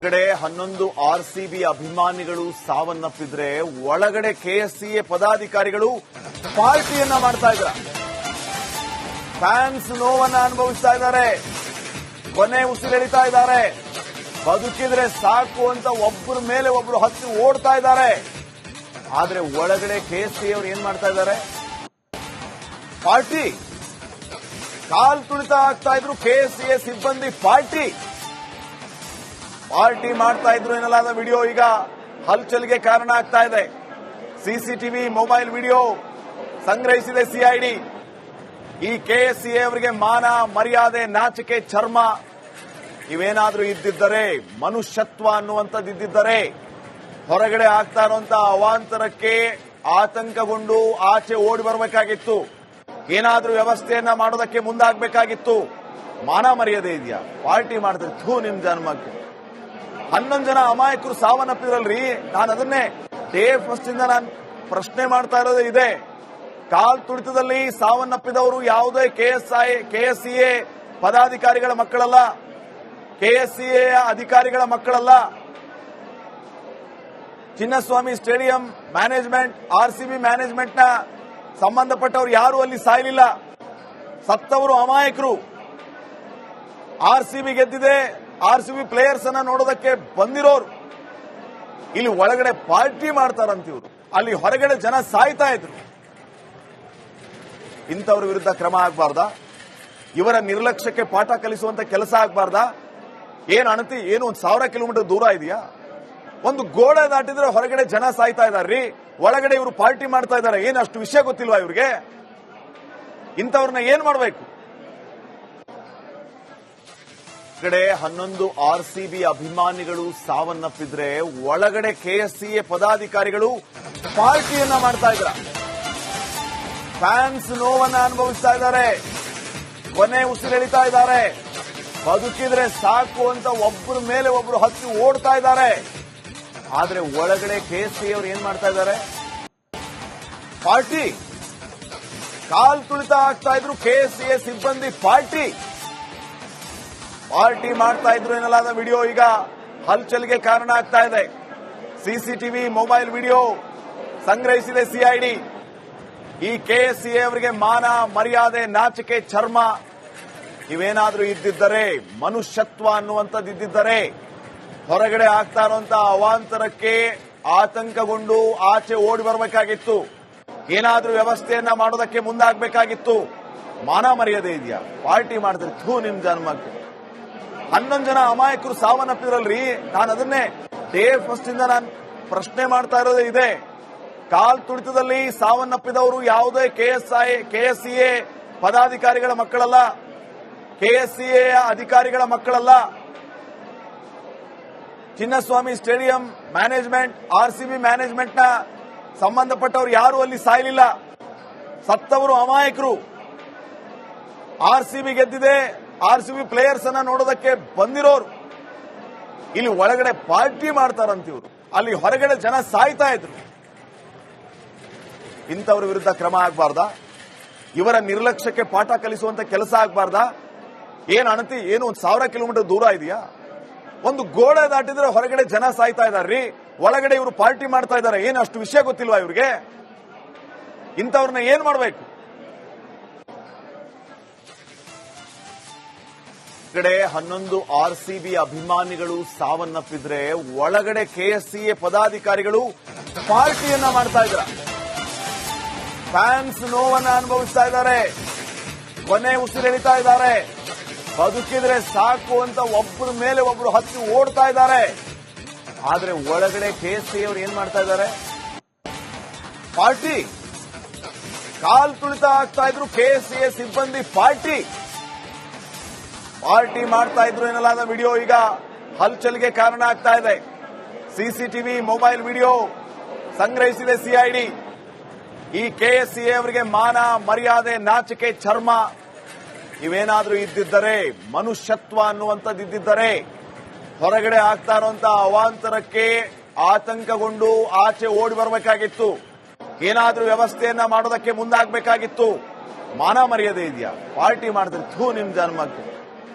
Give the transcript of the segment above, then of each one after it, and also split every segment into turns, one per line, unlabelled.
ಕಡೆ 11 ಆರ್ಸಿಬಿ ಅಭಿಮಾನಿಗಳು ಸಾವನ್ನಪ್ಪಿದ್ರೆ ಒಳಗಡೆ ಕೆಎಸ್ಸಿಎ ಪದಾಧಿಕಾರಿಗಳು ಪಾರ್ಟಿಯನ್ನ ಮಾಡ್ತಾ ಇದ್ದಾರೆ. ಫ್ಯಾನ್ಸ್ ನೋವನ್ನ ಅನುಭವಿಸ್ತಾ ಇದ್ದಾರೆ, ಕೊನೆ ಉಸಿರೆಳಿತಾ ಇದ್ದಾರೆ. ಬದುಕಿದ್ರೆ ಸಾಕು ಅಂತ ಒಬ್ಬರ ಮೇಲೆ ಒಬ್ರು ಹತ್ತಿ ಓಡ್ತಾ ಇದ್ದಾರೆ. ಆದ್ರೆ ಒಳಗಡೆ ಕೆಎಸ್ಸಿಎ ಅವರು ಏನ್ ಮಾಡ್ತಾ ಇದ್ದಾರೆ? ಪಾರ್ಟಿ. ಕಾಲ್ ತುಳಿತ ಆಗ್ತಾ ಇದ್ರು ಕೆಎಸ್ಸಿಎ ಸಿಬ್ಬಂದಿ ಪಾರ್ಟಿ ಮಾಡ್ತಾ ಇದ್ರು ಎನ್ನಲಾದ ವಿಡಿಯೋ ಈಗ ಹಲ್ಚಲ್ಗೆ ಕಾರಣ ಆಗ್ತಾ ಇದೆ. ಸಿಸಿಟಿವಿ ಮೊಬೈಲ್ ವಿಡಿಯೋ ಸಂಗ್ರಹಿಸಿದೆ ಸಿಐಡಿ. ಈ ಕೆಎಸ್ಸಿಎ ಅವರಿಗೆ ಮಾನ ಮರ್ಯಾದೆ ನಾಚಿಕೆ ಚರ್ಮ ಇವೇನಾದ್ರೂ ಇದ್ದಿದ್ದರೆ, ಮನುಷ್ಯತ್ವ ಅನ್ನುವಂಥದ್ದಿದ್ದರೆ ಹೊರಗಡೆ ಆಗ್ತಾ ಇರುವಂತ ಅವಾಂತರಕ್ಕೆ ಆತಂಕಗೊಂಡು ಆಚೆ ಓಡಿ ಬರಬೇಕಾಗಿತ್ತು. ಏನಾದ್ರೂ ವ್ಯವಸ್ಥೆಯನ್ನ ಮಾಡೋದಕ್ಕೆ ಮುಂದಾಗಬೇಕಾಗಿತ್ತು. ಮಾನ ಮರ್ಯಾದೆ ಇದೆಯಾ? ಪಾರ್ಟಿ ಮಾಡಿದ್ರೆ ಥೂ ನಿಮ್ ಜನ್ಮಕ್ಕೆ. 11 ಜನ ಅಮಾಯಕರು ಸಾವನ್ನಪ್ಪಿದ್ರಲ್ರಿ. ನಾನು ಅದನ್ನೇ ಡೇ ಫಸ್ಟ್ ಇಂದ ನಾನು ಪ್ರಶ್ನೆ ಮಾಡ್ತಾ ಇರೋದು ಇದೆ. ಕಾಲ್ ತುಳಿತದಲ್ಲಿ ಸಾವನ್ನಪ್ಪಿದವರು ಯಾವುದೇ ಕೆಎಸ್ಸಿಎ ಪದಾಧಿಕಾರಿಗಳ ಮಕ್ಕಳಲ್ಲ, ಕೆಎಸ್ಸಿಎ ಅಧಿಕಾರಿಗಳ ಮಕ್ಕಳಲ್ಲ. Chinnaswamy stadium management, RCB management ನ ಸಂಬಂಧಪಟ್ಟವರು ಯಾರು ಅಲ್ಲಿ ಸಾಯಲಿಲ್ಲ. ಸತ್ತವರು ಅಮಾಯಕರು. ಆರ್ಸಿಬಿ ಗೆದ್ದಿದೆ, ಆರ್ಸಿಬಿ ಪ್ಲೇಯರ್ಸ್ ಅನ್ನ ನೋಡೋದಕ್ಕೆ ಬಂದಿರೋರು ಇಲ್ಲಿ ಒಳಗಡೆ ಪಾರ್ಟಿ ಮಾಡ್ತಾರಂತಿವ್ರು. ಅಲ್ಲಿ ಹೊರಗಡೆ ಜನ ಸಾಯ್ತಾ ಇದ್ರು. ಇಂಥವ್ರ ವಿರುದ್ಧ ಕ್ರಮ ಆಗಬಾರ್ದಾ? ಇವರ ನಿರ್ಲಕ್ಷ್ಯಕ್ಕೆ ಪಾಠ ಕಲಿಸುವಂತ ಕೆಲಸ ಆಗಬಾರ್ದಾ? ಏನು ಅಣತಿ ಏನು 1000 ಕಿಲೋಮೀಟರ್ ದೂರ ಇದೆಯಾ? ಒಂದು ಗೋಡೆ ದಾಟಿದ್ರೆ ಹೊರಗಡೆ ಜನ ಸಾಯ್ತಾ ಇದಾರ್ರಿ, ಒಳಗಡೆ ಇವರು ಪಾರ್ಟಿ ಮಾಡ್ತಾ ಇದ್ದಾರೆ. ಏನು ಅಷ್ಟು ವಿಷಯ ಗೊತ್ತಿಲ್ವಾ ಇವ್ರಿಗೆ? ಇಂಥವ್ರನ್ನ ಏನ್ ಮಾಡಬೇಕು? ಕಡೆ 11 ಆರ್ಸಿಬಿ ಅಭಿಮಾನಿಗಳು ಸಾವನ್ನಪ್ಪಿದ್ರೆ ಒಳಗಡೆ ಕೆಎಸ್ಸಿಎ ಪದಾಧಿಕಾರಿಗಳು ಪಾರ್ಟಿಯನ್ನ ಮಾಡ್ತಾ ಇದ್ದಾರೆ. ಫ್ಯಾನ್ಸ್ ನೋವನ್ನ ಅನುಭವಿಸ್ತಾ ಇದ್ದಾರೆ, ಕೊನೆ ಉಸಿರೆಳಿತಾ ಇದ್ದಾರೆ. ಬದುಕಿದ್ರೆ ಸಾಕು ಅಂತ ಒಬ್ಬರ ಮೇಲೆ ಒಬ್ರು ಹತ್ತಿ ಓಡ್ತಾ ಇದ್ದಾರೆ. ಆದ್ರೆ ಒಳಗಡೆ ಕೆಎಸ್ಸಿಎ ಅವರು ಏನ್ ಮಾಡ್ತಾ ಇದ್ದಾರೆ? ಪಾರ್ಟಿ. ಕಾಲ್ ತುಳಿತ ಆಗ್ತಾ ಇದ್ರು ಕೆಎಸ್ಸಿಎ ಸಿಬ್ಬಂದಿ ಪಾರ್ಟಿ ಮಾಡ್ತಾ ಇದ್ರು ಎನ್ನಲಾದ ವಿಡಿಯೋ ಈಗ ಹಲ್ಚಲ್ಗೆ ಕಾರಣ ಆಗ್ತಾ ಇದೆ. ಸಿಸಿಟಿವಿ ಮೊಬೈಲ್ ವಿಡಿಯೋ ಸಂಗ್ರಹಿಸಿದೆ ಸಿಐಡಿ. ಈ ಕೆಎಸ್ಸಿಎ ಅವರಿಗೆ ಮಾನ ಮರ್ಯಾದೆ ನಾಚಿಕೆ ಚರ್ಮ ಇವೇನಾದ್ರೂ ಇದ್ದಿದ್ದರೆ, ಮನುಷ್ಯತ್ವ ಅನ್ನುವಂಥದ್ದಿದ್ದರೆ ಹೊರಗಡೆ ಆಗ್ತಾ ಇರುವಂತ ಅವಾಂತರಕ್ಕೆ ಆತಂಕಗೊಂಡು ಆಚೆ ಓಡಿ ಬರಬೇಕಾಗಿತ್ತು. ಏನಾದ್ರೂ ವ್ಯವಸ್ಥೆಯನ್ನ ಮಾಡೋದಕ್ಕೆ ಮುಂದಾಗಬೇಕಾಗಿತ್ತು. ಮಾನ ಮರ್ಯಾದೆ ಇದೆಯಾ? ಪಾರ್ಟಿ ಮಾಡಿದ್ರೆ ಥೂ ನಿಮ್ ಜನ್ಮಕ್ಕೆ. 11 ಜನ ಅಮಾಯಕರು ಸಾವನ್ನಪ್ಪಿದ್ರಲ್ರಿ. ನಾನು ಅದನ್ನೇ ಡೇ ಫಸ್ಟ್ ಇಂದ ನಾನು ಪ್ರಶ್ನೆ ಮಾಡ್ತಾ ಇರೋದು ಇದೆ. ಕಾಲ್ ತುಳಿತದಲ್ಲಿ ಸಾವನ್ನಪ್ಪಿದವರು ಯಾವುದೇ ಕೆಎಸ್ಸಿಎ ಪದಾಧಿಕಾರಿಗಳ ಮಕ್ಕಳಲ್ಲ, ಕೆಎಸ್ಸಿಎ ಅಧಿಕಾರಿಗಳ ಮಕ್ಕಳಲ್ಲ. Chinnaswamy stadium management, RCB management ನ ಸಂಬಂಧಪಟ್ಟವರು ಯಾರು ಅಲ್ಲಿ ಸಾಯಲಿಲ್ಲ. ಸತ್ತವರು ಅಮಾಯಕರು. ಆರ್ಸಿಬಿ ಗೆದ್ದಿದೆ, ಆರ್ಸಿಬಿ ಪ್ಲೇಯರ್ಸ್ ಅನ್ನ ನೋಡೋದಕ್ಕೆ ಬಂದಿರೋರು ಇಲ್ಲಿ ಒಳಗಡೆ ಪಾರ್ಟಿ ಮಾಡ್ತಾರಂತಿವ್ರು. ಅಲ್ಲಿ ಹೊರಗಡೆ ಜನ ಸಾಯ್ತಾ ಇದ್ರು. ಇಂಥವ್ರ ವಿರುದ್ಧ ಕ್ರಮ ಆಗಬಾರ್ದಾ? ಇವರ ನಿರ್ಲಕ್ಷ್ಯಕ್ಕೆ ಪಾಠ ಕಲಿಸುವಂತ ಕೆಲಸ ಆಗಬಾರ್ದಾ? ಏನು ಅಣತಿ ಏನು 1000 ಕಿಲೋಮೀಟರ್ ದೂರ ಇದೆಯಾ? ಒಂದು ಗೋಡೆ ದಾಟಿದ್ರೆ ಹೊರಗಡೆ ಜನ ಸಾಯ್ತಾ ಇದಾರ್ರಿ, ಒಳಗಡೆ ಇವರು ಪಾರ್ಟಿ ಮಾಡ್ತಾ ಇದ್ದಾರೆ. ಏನು ಅಷ್ಟು ವಿಷಯ ಗೊತ್ತಿಲ್ವಾ ಇವ್ರಿಗೆ? ಇಂಥವ್ರನ್ನ ಏನ್ ಮಾಡಬೇಕು? ಕಡೆ 11 ಆರ್ಸಿಬಿ ಅಭಿಮಾನಿಗಳು ಸಾವನ್ನಪ್ಪಿದ್ರೆ ಒಳಗಡೆ ಕೆಎಸ್ಸಿಎ ಪದಾಧಿಕಾರಿಗಳು ಪಾರ್ಟಿಯನ್ನ ಮಾಡ್ತಾ ಇದ್ದಾರೆ. ಫ್ಯಾನ್ಸ್ ನೋವನ್ನ ಅನುಭವಿಸ್ತಾ ಇದ್ದಾರೆ, ಕೊನೆ ಉಸಿರೆಳಿತಾ ಇದ್ದಾರೆ. ಬದುಕಿದ್ರೆ ಸಾಕು ಅಂತ ಒಬ್ಬರ ಮೇಲೆ ಒಬ್ರು ಹತ್ತಿ ಓಡ್ತಾ ಇದ್ದಾರೆ. ಆದ್ರೆ ಒಳಗಡೆ ಕೆಎಸ್ಸಿಎ ಅವರು ಏನ್ ಮಾಡ್ತಾ ಇದ್ದಾರೆ? ಪಾರ್ಟಿ. ಕಾಲ್ ತುಳಿತ ಆಗ್ತಾ ಇದ್ರು ಕೆಎಸ್ಸಿಎ ಸಿಬ್ಬಂದಿ ಪಾರ್ಟಿ ಮಾಡ್ತಾ ಇದ್ರು ಎನ್ನಲಾದ ವಿಡಿಯೋ ಈಗ ಹಲ್ಚಲ್ಗೆ ಕಾರಣ ಆಗ್ತಾ ಇದೆ. ಸಿಸಿಟಿವಿ ಮೊಬೈಲ್ ವಿಡಿಯೋ ಸಂಗ್ರಹಿಸಿದೆ ಸಿಐಡಿ. ಈ ಕೆಎಸ್ಸಿಎ ಅವರಿಗೆ ಮಾನ ಮರ್ಯಾದೆ ನಾಚಿಕೆ ಚರ್ಮ ಇವೇನಾದ್ರೂ ಇದ್ದಿದ್ದರೆ, ಮನುಷ್ಯತ್ವ ಅನ್ನುವಂಥದ್ದಿದ್ದರೆ ಹೊರಗಡೆ ಆಗ್ತಾ ಇರುವಂತ ಅವಾಂತರಕ್ಕೆ ಆತಂಕಗೊಂಡು ಆಚೆ ಓಡಿ ಬರಬೇಕಾಗಿತ್ತು. ಏನಾದ್ರೂ ವ್ಯವಸ್ಥೆಯನ್ನ ಮಾಡೋದಕ್ಕೆ ಮುಂದಾಗಬೇಕಾಗಿತ್ತು. ಮಾನ ಮರ್ಯಾದೆ ಇದೆಯಾ? ಪಾರ್ಟಿ ಮಾಡಿದ್ರೆ ಥೂ ನಿಮ್ ಜನ್ಮಕ್ಕೆ.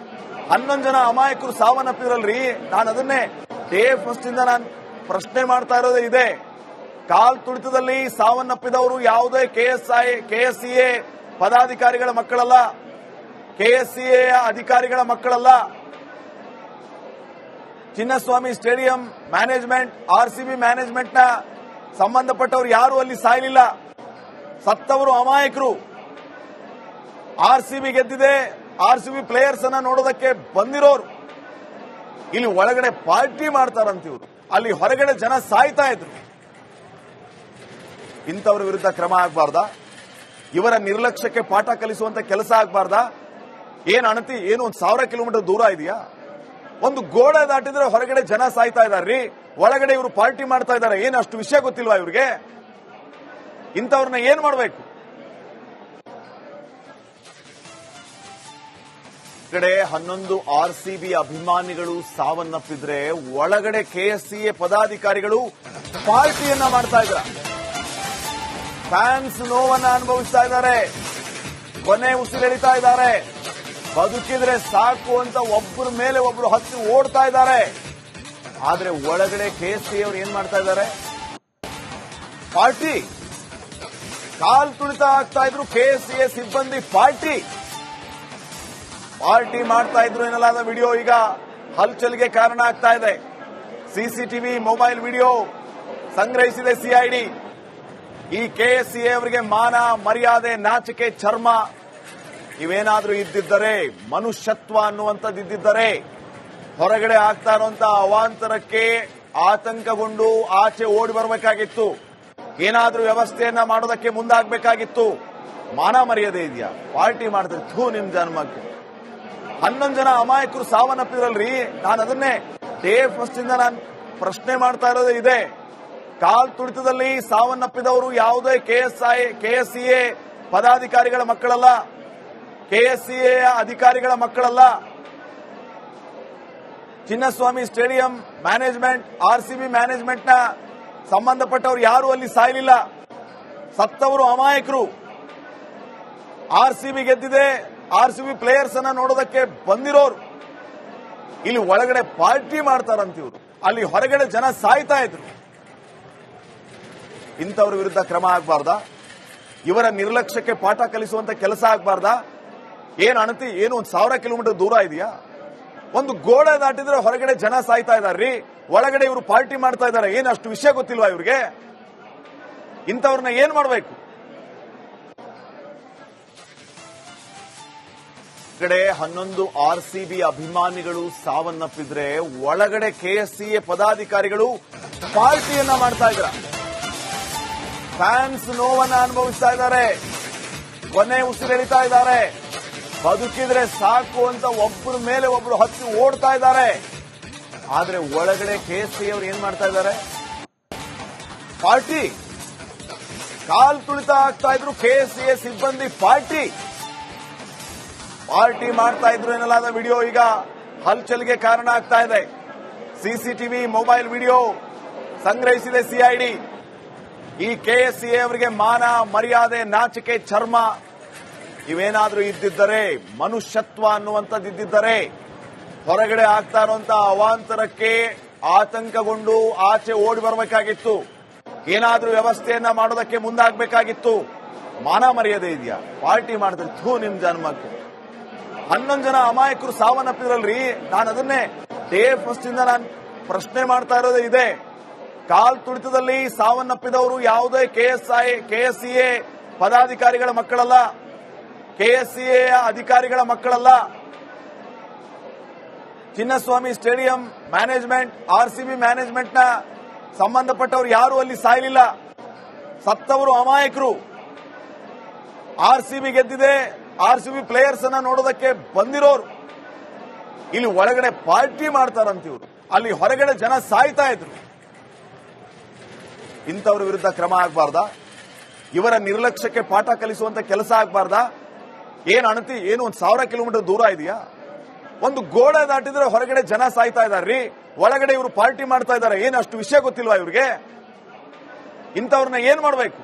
11 ಜನ ಅಮಾಯಕರು ಸಾವನ್ನಪ್ಪಿದ್ರಲ್ರಿ. ನಾನು ಅದನ್ನೇ ಡೇ ಫಸ್ಟ್ ಇಂದ ನಾನು ಪ್ರಶ್ನೆ ಮಾಡ್ತಾ ಇರೋದೇ ಇದೆ. ಕಾಲ್ ತುಳಿತದಲ್ಲಿ ಸಾವನ್ನಪ್ಪಿದವರು ಯಾವುದೇ ಕೆಎಸ್ಸಿಎ ಪದಾಧಿಕಾರಿಗಳ ಮಕ್ಕಳಲ್ಲ, ಕೆಎಸ್ಸಿಎ ಅಧಿಕಾರಿಗಳ ಮಕ್ಕಳಲ್ಲ. Chinnaswamy stadium management, RCB management ನ ಸಂಬಂಧಪಟ್ಟವರು ಯಾರು ಅಲ್ಲಿ ಸಾಯಲಿಲ್ಲ. ಸತ್ತವರು ಅಮಾಯಕರು. ಆರ್ಸಿಬಿ ಗೆದ್ದಿದೆ, ಆರ್ಸಿಬಿ ಪ್ಲೇಯರ್ಸ್ ಅನ್ನ ನೋಡೋದಕ್ಕೆ ಬಂದಿರೋರು ಇಲ್ಲಿ ಒಳಗಡೆ ಪಾರ್ಟಿ ಮಾಡ್ತಾರಂತಿವ್ರು, ಅಲ್ಲಿ ಹೊರಗಡೆ ಜನ ಸಾಯ್ತಾ ಇದ್ರು. ಇಂಥವ್ರ ವಿರುದ್ಧ ಕ್ರಮ ಆಗಬಾರ್ದಾ? ಇವರ ನಿರ್ಲಕ್ಷ್ಯಕ್ಕೆ ಪಾಠ ಕಲಿಸುವಂತ ಕೆಲಸ ಆಗಬಾರ್ದಾ? ಏನ್ ಅಣತಿ ಏನು 1000 ಕಿಲೋಮೀಟರ್ ದೂರ ಇದೆಯಾ? ಒಂದು ಗೋಡೆ ದಾಟಿದ್ರೆ ಹೊರಗಡೆ ಜನ ಸಾಯ್ತಾ ಇದಾರ್ರಿ, ಒಳಗಡೆ ಇವರು ಪಾರ್ಟಿ ಮಾಡ್ತಾ ಇದ್ದಾರೆ. ಏನು ಅಷ್ಟು ವಿಷಯ ಗೊತ್ತಿಲ್ವಾ ಇವ್ರಿಗೆ? ಇಂಥವ್ರನ್ನ ಏನ್ ಮಾಡಬೇಕು? ಕಡೆ 11 ಆರ್ಸಿಬಿ ಅಭಿಮಾನಿಗಳು ಸಾವನ್ನಪ್ಪಿದ್ರೆ ಒಳಗಡೆ ಕೆಎಸ್ಸಿಎ ಪದಾಧಿಕಾರಿಗಳು ಪಾರ್ಟಿಯನ್ನ ಮಾಡ್ತಾ ಇದ್ರ. ಫ್ಯಾನ್ಸ್ ನೋವನ್ನ ಅನುಭವಿಸ್ತಾ ಇದ್ದಾರೆ, ಕೊನೆ ಉಸಿರೆಳಿತಾ ಇದ್ದಾರೆ. ಬದುಕಿದ್ರೆ ಸಾಕು ಅಂತ ಒಬ್ಬರ ಮೇಲೆ ಒಬ್ರು ಹತ್ತಿ ಓಡ್ತಾ ಇದ್ದಾರೆ. ಆದ್ರೆ ಒಳಗಡೆ ಕೆಎಸ್ಸಿಎ ಅವರು ಏನ್ ಮಾಡ್ತಾ ಇದ್ದಾರೆ? ಪಾರ್ಟಿ. ಕಾಲ್ ತುಳಿತ ಆಗ್ತಾ ಇದ್ರು ಕೆಎಸ್ಸಿಎ ಸಿಬ್ಬಂದಿ ಪಾರ್ಟಿ ಮಾಡ್ತಾ ಇದ್ರು ಎನ್ನಲಾದ ವಿಡಿಯೋ ಈಗ ಹಲ್ಚಲ್ಗೆ ಕಾರಣ ಆಗ್ತಾ ಇದೆ. ಸಿಸಿಟಿವಿ ಮೊಬೈಲ್ ವಿಡಿಯೋ ಸಂಗ್ರಹಿಸಿದೆ ಸಿಐಡಿ. ಈ ಕೆಎಸ್ಸಿಎ ಅವರಿಗೆ ಮಾನ ಮರ್ಯಾದೆ ನಾಚಿಕೆ ಚರ್ಮ ಇವೇನಾದ್ರೂ ಇದ್ದಿದ್ದರೆ, ಮನುಷ್ಯತ್ವ ಅನ್ನುವಂಥದ್ದು ಇದ್ದಿದ್ದರೆ ಹೊರಗಡೆ ಆಗ್ತಾ ಇರುವಂತ ಅವಾಂತರಕ್ಕೆ ಆತಂಕಗೊಂಡು ಆಚೆ ಓಡಿ ಬರಬೇಕಾಗಿತ್ತು. ಏನಾದ್ರೂ ವ್ಯವಸ್ಥೆಯನ್ನ ಮಾಡೋದಕ್ಕೆ ಮುಂದಾಗಬೇಕಾಗಿತ್ತು. ಮಾನ ಮರ್ಯಾದೆ ಇದೆಯಾ? ಪಾರ್ಟಿ ಮಾಡ್ತಾರೆ. ನಿಮ್ ಜನ್ಮಕ್ಕೆ 11 ಜನ ಅಮಾಯಕರು ಸಾವನ್ನಪ್ಪಿದ್ರಲ್ರಿ. ನಾನು ಅದನ್ನೇ ಡೇ ಫಸ್ಟ್ ಇಂದ ನಾನು ಪ್ರಶ್ನೆ ಮಾಡ್ತಾ ಇರೋದೇ ಇದೆ. ಕಾಲ್ ತುಳಿತದಲ್ಲಿ ಸಾವನ್ನಪ್ಪಿದವರು ಯಾವುದೇ ಕೆಎಸ್ಸಿಎ ಪದಾಧಿಕಾರಿಗಳ ಮಕ್ಕಳಲ್ಲ, ಕೆಎಸ್ಸಿಎ ಅಧಿಕಾರಿಗಳ ಮಕ್ಕಳಲ್ಲ. Chinnaswamy stadium management, RCB management ನ ಸಂಬಂಧಪಟ್ಟವರು ಯಾರು ಅಲ್ಲಿ ಸಾಯಲಿಲ್ಲ. ಸತ್ತವರು ಅಮಾಯಕರು. ಆರ್ಸಿಬಿ ಗೆದ್ದಿದೆ, ಆರ್ಸಿಬಿ ಪ್ಲೇಯರ್ಸ್ ಅನ್ನ ನೋಡೋದಕ್ಕೆ ಬಂದಿರೋರು ಇಲ್ಲಿ ಒಳಗಡೆ ಪಾರ್ಟಿ ಮಾಡ್ತಾರಂತಿವ್ರು, ಅಲ್ಲಿ ಹೊರಗಡೆ ಜನ ಸಾಯ್ತಾ ಇದ್ರು. ಇಂಥವ್ರ ವಿರುದ್ಧ ಕ್ರಮ ಆಗಬಾರ್ದಾ? ಇವರ ನಿರ್ಲಕ್ಷ್ಯಕ್ಕೆ ಪಾಠ ಕಲಿಸುವಂತ ಕೆಲಸ ಆಗಬಾರ್ದಾ? ಏನ್ ಅಣತಿ ಏನು 1000 ಕಿಲೋಮೀಟರ್ ದೂರ ಇದೆಯಾ? ಒಂದು ಗೋಡೆ ದಾಟಿದ್ರೆ ಹೊರಗಡೆ ಜನ ಸಾಯ್ತಾ ಇದಾರ್ರಿ, ಒಳಗಡೆ ಇವರು ಪಾರ್ಟಿ ಮಾಡ್ತಾ ಇದ್ದಾರೆ. ಏನು ಅಷ್ಟು ವಿಷಯ ಗೊತ್ತಿಲ್ವಾ ಇವ್ರಿಗೆ? ಇಂಥವ್ರನ್ನ ಏನ್ ಮಾಡಬೇಕು? ಕಡೆ 11 ಆರ್ಸಿಬಿ ಅಭಿಮಾನಿಗಳು ಸಾವನ್ನಪ್ಪಿದ್ರೆ ಒಳಗಡೆ ಕೆಎಸ್ಸಿಎ ಪದಾಧಿಕಾರಿಗಳು ಪಾರ್ಟಿಯನ್ನ ಮಾಡ್ತಾ ಇದ್ರ. ಫ್ಯಾನ್ಸ್ ನೋವನ್ನ ಅನುಭವಿಸ್ತಾ ಇದ್ದಾರೆ, ಕೊನೆ ಉಸಿರೆಳಿತಾ ಇದ್ದಾರೆ. ಬದುಕಿದ್ರೆ ಸಾಕು ಅಂತ ಒಬ್ಬರ ಮೇಲೆ ಒಬ್ರು ಹತ್ತಿ ಓಡ್ತಾ ಇದ್ದಾರೆ. ಆದ್ರೆ ಒಳಗಡೆ ಕೆಎಸ್ಸಿಎ ಅವರು ಏನ್ ಮಾಡ್ತಾ ಇದ್ದಾರೆ? ಪಾರ್ಟಿ. ಕಾಲ್ ತುಳಿತ ಆಗ್ತಾ ಇದ್ರು ಕೆಎಸ್ಸಿಎ ಸಿಬ್ಬಂದಿ ಪಾರ್ಟಿ ಮಾಡ್ತಾ ಇದ್ರು ಎನ್ನಲಾದ ವಿಡಿಯೋ ಈಗ ಹಲ್ಚಲ್ಗೆ ಕಾರಣ ಆಗ್ತಾ ಇದೆ. ಸಿಸಿಟಿವಿ ಮೊಬೈಲ್ ವಿಡಿಯೋ ಸಂಗ್ರಹಿಸಿದೆ ಸಿಐಡಿ. ಈ ಕೆಎಸ್ಸಿಎ ಅವರಿಗೆ ಮಾನ ಮರ್ಯಾದೆ ನಾಚಿಕೆ ಚರ್ಮ ಇವೇನಾದ್ರೂ ಇದ್ದಿದ್ದರೆ, ಮನುಷ್ಯತ್ವ ಅನ್ನುವಂಥದ್ದು ಇದ್ದಿದ್ದರೆ ಹೊರಗಡೆ ಆಗ್ತಾ ಇರುವಂತ ಅವಾಂತರಕ್ಕೆ ಆತಂಕಗೊಂಡು ಆಚೆ ಓಡಿ ಬರಬೇಕಾಗಿತ್ತು. ಏನಾದ್ರೂ ವ್ಯವಸ್ಥೆಯನ್ನ ಮಾಡೋದಕ್ಕೆ ಮುಂದಾಗಬೇಕಾಗಿತ್ತು. ಮಾನ ಮರ್ಯಾದೆ ಇದೆಯಾ? ಪಾರ್ಟಿ ಮಾಡ್ತಾರೆ. ನಿಮ್ ಜನ್ಮಕ್ಕೆ 11 ಜನ ಅಮಾಯಕರು ಸಾವನ್ನಪ್ಪಿದ್ರಲ್ರಿ. ನಾನು ಅದನ್ನೇ ಡೇ ಫಸ್ಟ್ ಇಂದ ನಾನು ಪ್ರಶ್ನೆ ಮಾಡ್ತಾ ಇರೋದೇ ಇದೆ. ಕಾಲ್ ತುಳಿತದಲ್ಲಿ ಸಾವನ್ನಪ್ಪಿದವರು ಯಾವುದೇ ಕೆಎಸ್ಸಿಎ ಪದಾಧಿಕಾರಿಗಳ ಮಕ್ಕಳಲ್ಲ, ಕೆಎಸ್ಸಿಎ ಅಧಿಕಾರಿಗಳ ಮಕ್ಕಳಲ್ಲ. Chinnaswamy stadium management, RCB management ನ ಸಂಬಂಧಪಟ್ಟವರು ಯಾರು ಅಲ್ಲಿ ಸಾಯಲಿಲ್ಲ. ಸತ್ತವರು ಅಮಾಯಕರು. ಆರ್ಸಿಬಿ ಗೆದ್ದಿದೆ, ಆರ್ಸಿಬಿ ಪ್ಲೇಯರ್ಸ್ ಅನ್ನ ನೋಡೋದಕ್ಕೆ ಬಂದಿರೋರು ಇಲ್ಲಿ ಒಳಗಡೆ ಪಾರ್ಟಿ ಮಾಡ್ತಾರಂತಿವ್ರು, ಅಲ್ಲಿ ಹೊರಗಡೆ ಜನ ಸಾಯ್ತಾ ಇದ್ರು. ಇಂಥವ್ರ ವಿರುದ್ಧ ಕ್ರಮ ಆಗಬಾರ್ದಾ? ಇವರ ನಿರ್ಲಕ್ಷ್ಯಕ್ಕೆ ಪಾಠ ಕಲಿಸುವಂತ ಕೆಲಸ ಆಗಬಾರ್ದಾ? ಏನ್ ಅಣತಿ ಏನು 1000 ಕಿಲೋಮೀಟರ್ ದೂರ ಇದೆಯಾ? ಒಂದು ಗೋಡೆ ದಾಟಿದ್ರೆ ಹೊರಗಡೆ ಜನ ಸಾಯ್ತಾ ಇದಾರ್ರಿ, ಒಳಗಡೆ ಇವರು ಪಾರ್ಟಿ ಮಾಡ್ತಾ ಇದ್ದಾರೆ. ಏನು ಅಷ್ಟು ವಿಷಯ ಗೊತ್ತಿಲ್ವಾ ಇವ್ರಿಗೆ? ಇಂಥವ್ರನ್ನ ಏನ್ ಮಾಡಬೇಕು?